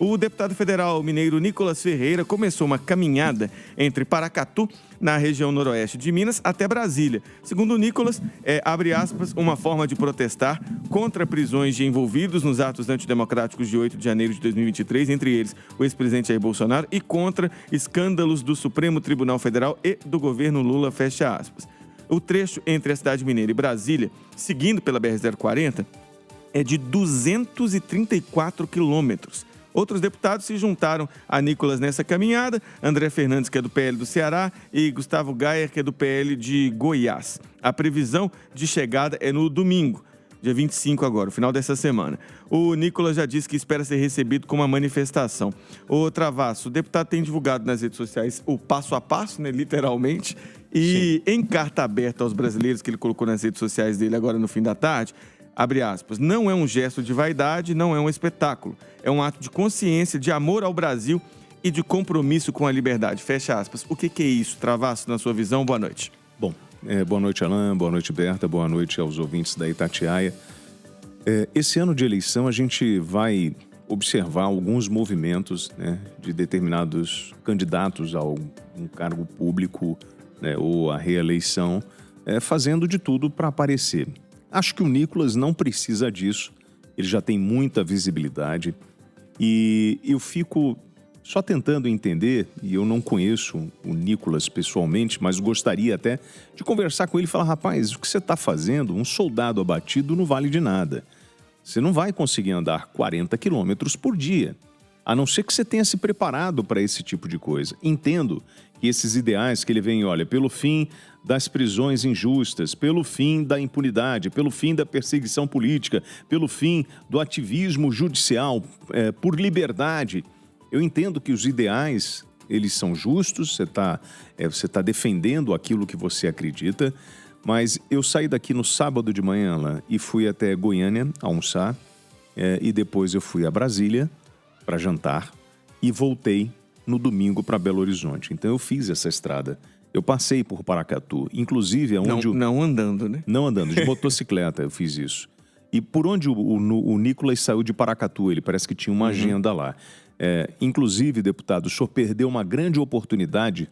O deputado federal mineiro Nicolas Ferreira começou uma caminhada entre Paracatu, na região noroeste de Minas, até Brasília. Segundo o Nicolas, abre aspas, uma forma de protestar contra prisões de envolvidos nos atos antidemocráticos de 8 de janeiro de 2023, entre eles o ex-presidente Jair Bolsonaro, e contra escândalos do Supremo Tribunal Federal e do governo Lula, fecha aspas. O trecho entre a cidade mineira e Brasília, seguindo pela BR-040, é de 234 quilômetros. Outros deputados se juntaram a Nicolas nessa caminhada, André Fernandes, que é do PL do Ceará, e Gustavo Gayer, que é do PL de Goiás. A previsão de chegada é no domingo, dia 25 agora, no final dessa semana. O Nicolas já disse que espera ser recebido com uma manifestação. O Travasso, o deputado tem divulgado nas redes sociais o passo a passo, né, literalmente, e em carta aberta aos brasileiros que ele colocou nas redes sociais dele agora no fim da tarde, abre aspas, não é um gesto de vaidade, não é um espetáculo. É um ato de consciência, de amor ao Brasil e de compromisso com a liberdade. Fecha aspas. O que é isso, Travasso, na sua visão? Boa noite. Bom, boa noite, Alain, boa noite, Berta, boa noite aos ouvintes da Itatiaia. Esse ano de eleição a gente vai observar alguns movimentos, né, de determinados candidatos a um cargo público, né, ou a reeleição, fazendo de tudo para aparecer. Acho que o Nicolas não precisa disso, ele já tem muita visibilidade e eu fico só tentando entender, e eu não conheço o Nicolas pessoalmente, mas gostaria até de conversar com ele e falar, rapaz, o que você está fazendo? Um soldado abatido não vale de nada. Você não vai conseguir andar 40 quilômetros por dia, a não ser que você tenha se preparado para esse tipo de coisa. Entendo que esses ideais que ele vem, olha, pelo fim das prisões injustas, pelo fim da impunidade, pelo fim da perseguição política, pelo fim do ativismo judicial, por liberdade. Eu entendo que os ideais, eles são justos, você tá defendendo aquilo que você acredita, mas eu saí daqui no sábado de manhã lá, e fui até Goiânia almoçar, e depois eu fui a Brasília para jantar e voltei no domingo para Belo Horizonte. Então eu fiz essa estrada. Eu passei por Paracatu, inclusive aonde... Não andando, né? Não andando, de motocicleta eu fiz isso. E por onde o Nicolas saiu de Paracatu, ele parece que tinha uma agenda lá. Inclusive, deputado, o senhor perdeu uma grande oportunidade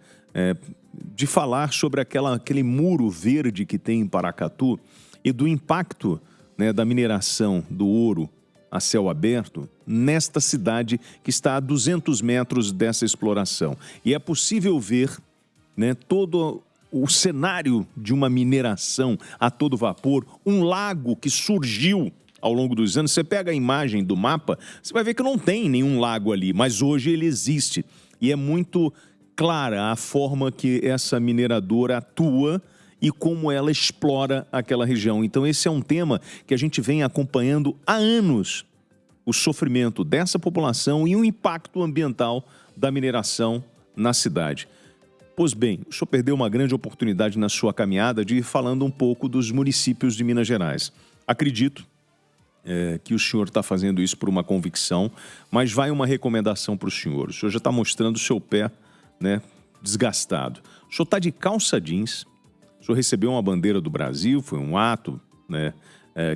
de falar sobre aquele muro verde que tem em Paracatu e do impacto, né, da mineração do ouro a céu aberto nesta cidade que está a 200 metros dessa exploração. E é possível ver, né, todo o cenário de uma mineração a todo vapor, um lago que surgiu ao longo dos anos. Você pega a imagem do mapa, você vai ver que não tem nenhum lago ali, mas hoje ele existe. E é muito clara a forma que essa mineradora atua e como ela explora aquela região. Então esse é um tema que a gente vem acompanhando há anos, o sofrimento dessa população e o impacto ambiental da mineração na cidade. Pois bem, o senhor perdeu uma grande oportunidade na sua caminhada de ir falando um pouco dos municípios de Minas Gerais. Acredito que o senhor está fazendo isso por uma convicção, mas vai uma recomendação para o senhor. O senhor já está mostrando o seu pé, né, desgastado. O senhor está de calça jeans, o senhor recebeu uma bandeira do Brasil, foi um ato, né,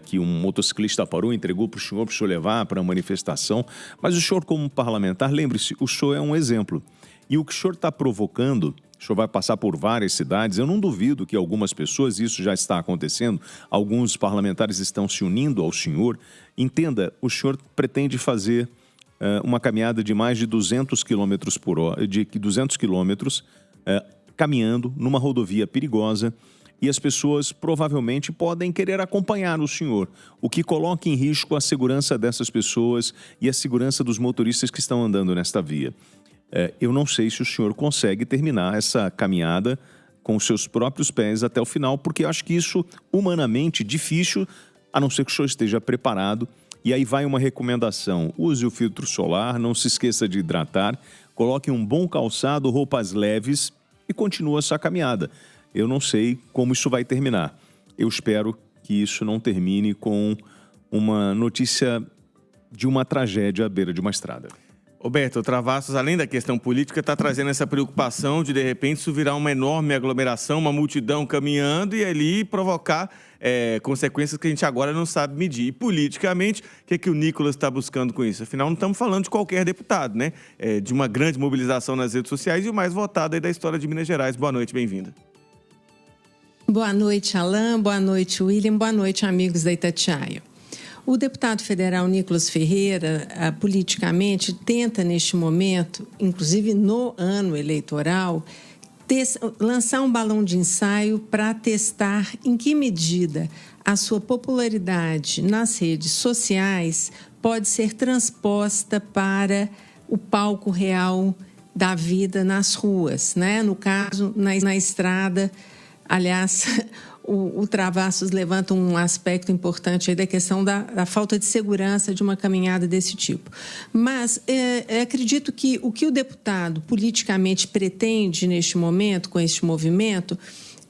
que um motociclista parou, entregou para o senhor levar para a manifestação, mas o senhor como parlamentar, lembre-se, o senhor é um exemplo. E o que o senhor está provocando, o senhor vai passar por várias cidades, eu não duvido que algumas pessoas, isso já está acontecendo, alguns parlamentares estão se unindo ao senhor. Entenda, o senhor pretende fazer uma caminhada de mais de 200 quilômetros por hora, de 200 quilômetros, caminhando numa rodovia perigosa, e as pessoas provavelmente podem querer acompanhar o senhor, o que coloca em risco a segurança dessas pessoas e a segurança dos motoristas que estão andando nesta via. Eu não sei se o senhor consegue terminar essa caminhada com os seus próprios pés até o final, porque eu acho que isso, humanamente, difícil, a não ser que o senhor esteja preparado. E aí vai uma recomendação, use o filtro solar, não se esqueça de hidratar, coloque um bom calçado, roupas leves e continue a sua caminhada. Eu não sei como isso vai terminar. Eu espero que isso não termine com uma notícia de uma tragédia à beira de uma estrada. Roberto, o Travassos, além da questão política, está trazendo essa preocupação de repente, isso virar uma enorme aglomeração, uma multidão caminhando e ali provocar consequências que a gente agora não sabe medir. E politicamente, o que o Nicolas está buscando com isso? Afinal, não estamos falando de qualquer deputado, né? De uma grande mobilização nas redes sociais e o mais votado aí da história de Minas Gerais. Boa noite, bem-vinda. Boa noite, Alain. Boa noite, William. Boa noite, amigos da Itatiaia. O deputado federal Nicolas Ferreira, politicamente, tenta neste momento, inclusive no ano eleitoral, lançar um balão de ensaio para testar em que medida a sua popularidade nas redes sociais pode ser transposta para o palco real da vida nas ruas, né? No caso, na estrada. Aliás, o Travassos levanta um aspecto importante aí da questão da falta de segurança de uma caminhada desse tipo. Mas acredito que o que o deputado politicamente pretende neste momento, com este movimento,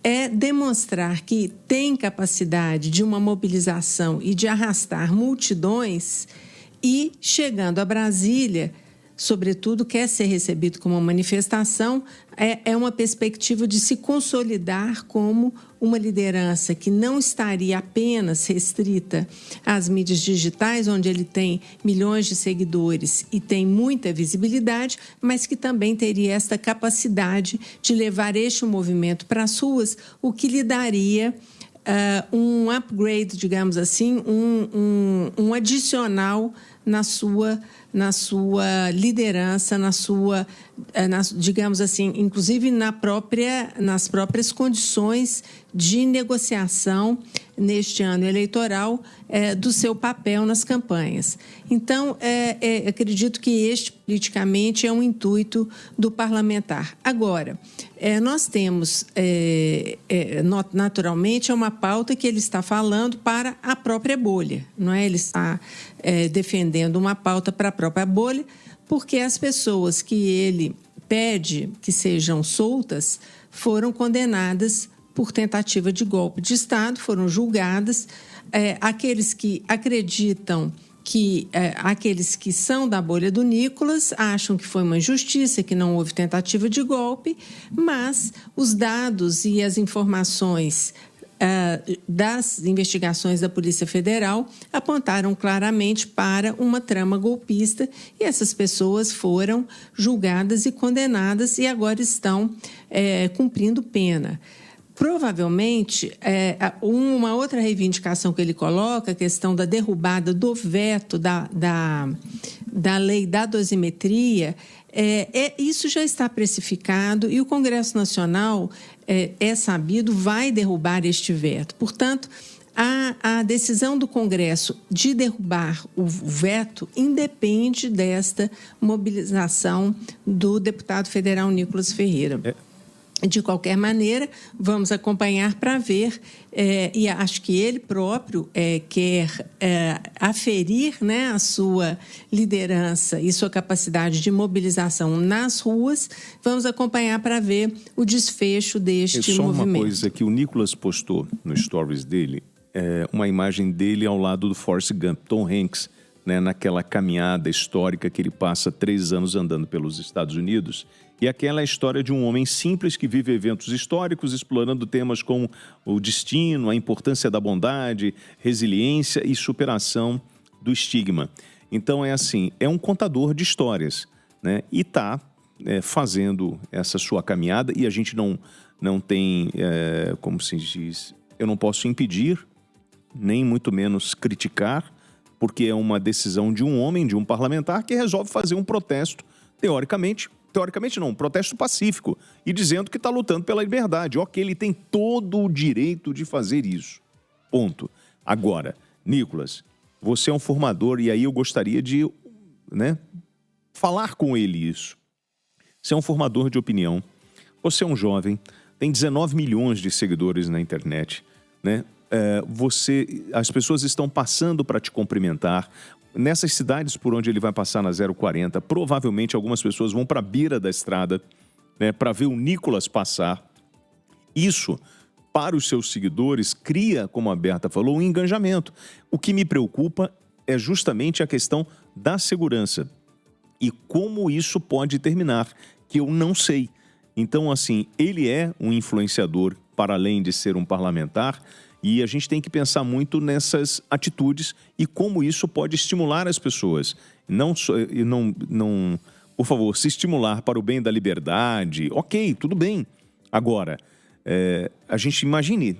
é demonstrar que tem capacidade de uma mobilização e de arrastar multidões e, chegando a Brasília, sobretudo, quer ser recebido como uma manifestação, é uma perspectiva de se consolidar como uma liderança que não estaria apenas restrita às mídias digitais, onde ele tem milhões de seguidores e tem muita visibilidade, mas que também teria essa capacidade de levar este movimento para as ruas, o que lhe daria um upgrade, digamos assim, um adicional na sua liderança, digamos assim, inclusive nas próprias condições de negociação neste ano eleitoral do seu papel nas campanhas. Então, acredito que este, politicamente, é um intuito do parlamentar. Agora, nós temos, naturalmente, uma pauta que ele está falando para a própria bolha, não é? Ele está defendendo uma pauta para a própria bolha, porque as pessoas que ele pede que sejam soltas foram condenadas por tentativa de golpe de Estado, foram julgadas. Aqueles que acreditam que aqueles que são da bolha do Nicolas acham que foi uma injustiça, que não houve tentativa de golpe, mas os dados e as informações das investigações da Polícia Federal apontaram claramente para uma trama golpista e essas pessoas foram julgadas e condenadas e agora estão cumprindo pena. Provavelmente, uma outra reivindicação que ele coloca, a questão da derrubada do veto da lei da dosimetria, isso já está precificado e o Congresso Nacional, é sabido, vai derrubar este veto. Portanto, a decisão do Congresso de derrubar o veto independe desta mobilização do deputado federal Nicolas Ferreira. De qualquer maneira, vamos acompanhar para ver, e acho que ele próprio quer aferir, né, a sua liderança e sua capacidade de mobilização nas ruas. Vamos acompanhar para ver o desfecho deste movimento. Só uma coisa que o Nicolas postou no stories dele, uma imagem dele ao lado do Forrest Gump, Tom Hanks, né, naquela caminhada histórica que ele passa 3 anos andando pelos Estados Unidos. E aquela é a história de um homem simples que vive eventos históricos, explorando temas como o destino, a importância da bondade, resiliência e superação do estigma. Então, é um contador de histórias, né? E está fazendo essa sua caminhada e a gente não tem, como se diz, eu não posso impedir, nem muito menos criticar, porque é uma decisão de um homem, de um parlamentar, que resolve fazer um protesto, teoricamente não, um protesto pacífico, e dizendo que está lutando pela liberdade. Ok, ele tem todo o direito de fazer isso. Ponto. Agora, Nicolas, você é um formador, e aí eu gostaria de, falar com ele isso. Você é um formador de opinião, você é um jovem, tem 19 milhões de seguidores na internet, né? As pessoas estão passando para te cumprimentar. Nessas cidades por onde ele vai passar na 040, provavelmente algumas pessoas vão para a beira da estrada, né, para ver o Nicolas passar. Isso, para os seus seguidores, cria, como a Berta falou, um engajamento. O que me preocupa é justamente a questão da segurança. E como isso pode terminar, que eu não sei. Então, assim, ele é um influenciador para além de ser um parlamentar, e a gente tem que pensar muito nessas atitudes e como isso pode estimular as pessoas. Não, por favor, se estimular para o bem da liberdade, ok, tudo bem. Agora, a gente imagine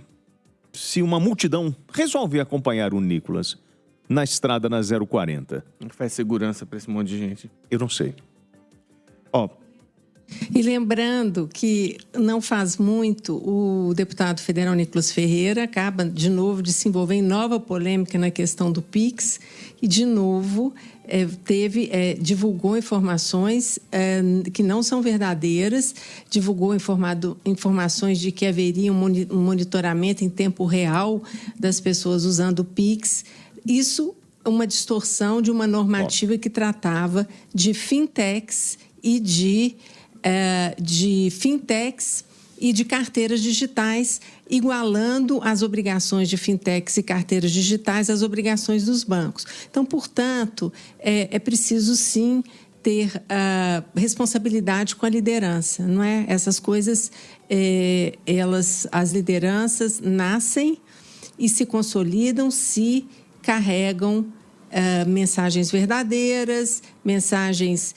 se uma multidão resolve acompanhar o Nicolas na estrada na 040. Como que faz segurança para esse monte de gente? Eu não sei. Ó. E lembrando que não faz muito o deputado federal Nicolas Ferreira acaba de novo de se envolver em nova polêmica na questão do Pix e de novo divulgou informações que não são verdadeiras, divulgou informações de que haveria um monitoramento em tempo real das pessoas usando o Pix. Isso é uma distorção de uma normativa que tratava de fintechs e de fintechs e de carteiras digitais, igualando as obrigações de fintechs e carteiras digitais às obrigações dos bancos. Então, portanto, é preciso, sim, ter responsabilidade com a liderança, não é? Essas coisas, as lideranças nascem e se consolidam se carregam mensagens verdadeiras, mensagens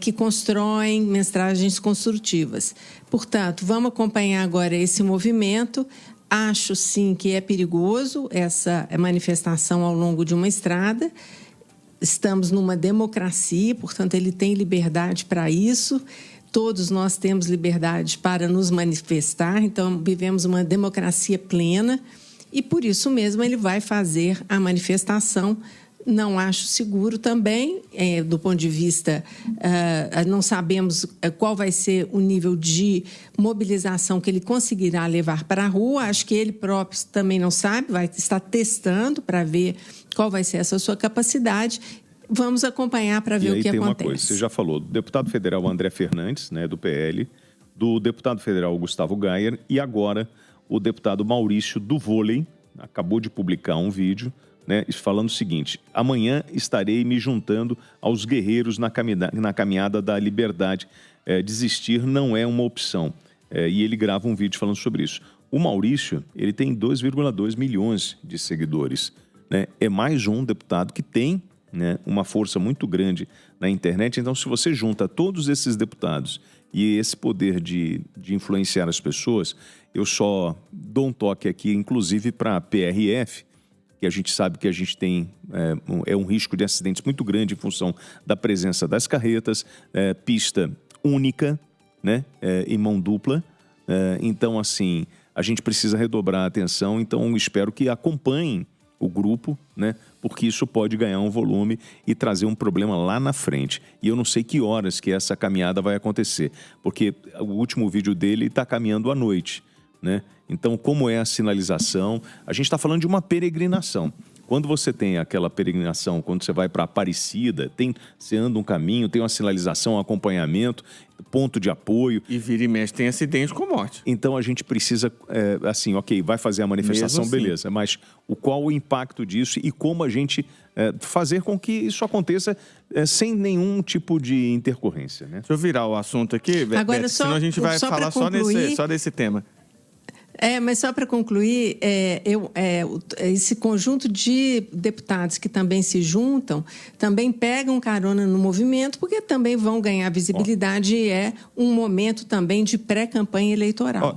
que constroem, mensagens construtivas. Portanto, vamos acompanhar agora esse movimento. Acho, sim, que é perigoso essa manifestação ao longo de uma estrada. Estamos numa democracia, portanto, ele tem liberdade para isso. Todos nós temos liberdade para nos manifestar, então vivemos uma democracia plena e, por isso mesmo, ele vai fazer a manifestação. Não acho seguro também, do ponto de vista, não sabemos qual vai ser o nível de mobilização que ele conseguirá levar para a rua. Acho que ele próprio também não sabe, vai estar testando para ver qual vai ser essa sua capacidade. Vamos acompanhar para ver o que acontece. Uma coisa, você já falou do deputado federal André Fernandes, né, do PL, do deputado federal Gustavo Gayer e agora o deputado Maurício do Vôlei, acabou de publicar um vídeo, né, falando o seguinte: amanhã estarei me juntando aos guerreiros na caminhada da liberdade. Desistir não é uma opção. E ele grava um vídeo falando sobre isso. O Maurício, ele tem 2,2 milhões de seguidores, né? É mais um deputado que tem, né, uma força muito grande na internet. Então, se você junta todos esses deputados e esse poder de influenciar as pessoas, eu só dou um toque aqui, inclusive para a PRF, que a gente sabe que a gente tem um risco de acidentes muito grande em função da presença das carretas, pista única, né, em mão dupla. Então, assim, a gente precisa redobrar a atenção. Então, espero que acompanhem o grupo, né, porque isso pode ganhar um volume e trazer um problema lá na frente. E eu não sei que horas que essa caminhada vai acontecer, porque o último vídeo dele está caminhando à noite, né? Então, como é a sinalização? A gente está falando de uma peregrinação. Quando você tem aquela peregrinação, quando você vai para Aparecida, você anda um caminho, tem uma sinalização, um acompanhamento, ponto de apoio. E vira e mexe, tem acidente com morte. Então, a gente precisa, assim, ok, vai fazer a manifestação, beleza. Mas qual o impacto disso e como a gente fazer com que isso aconteça sem nenhum tipo de intercorrência, né? Deixa eu virar o assunto aqui, Beto, senão a gente vai falar só desse tema. Mas só para concluir, esse conjunto de deputados que também se juntam, também pegam carona no movimento, porque também vão ganhar visibilidade e é um momento também de pré-campanha eleitoral.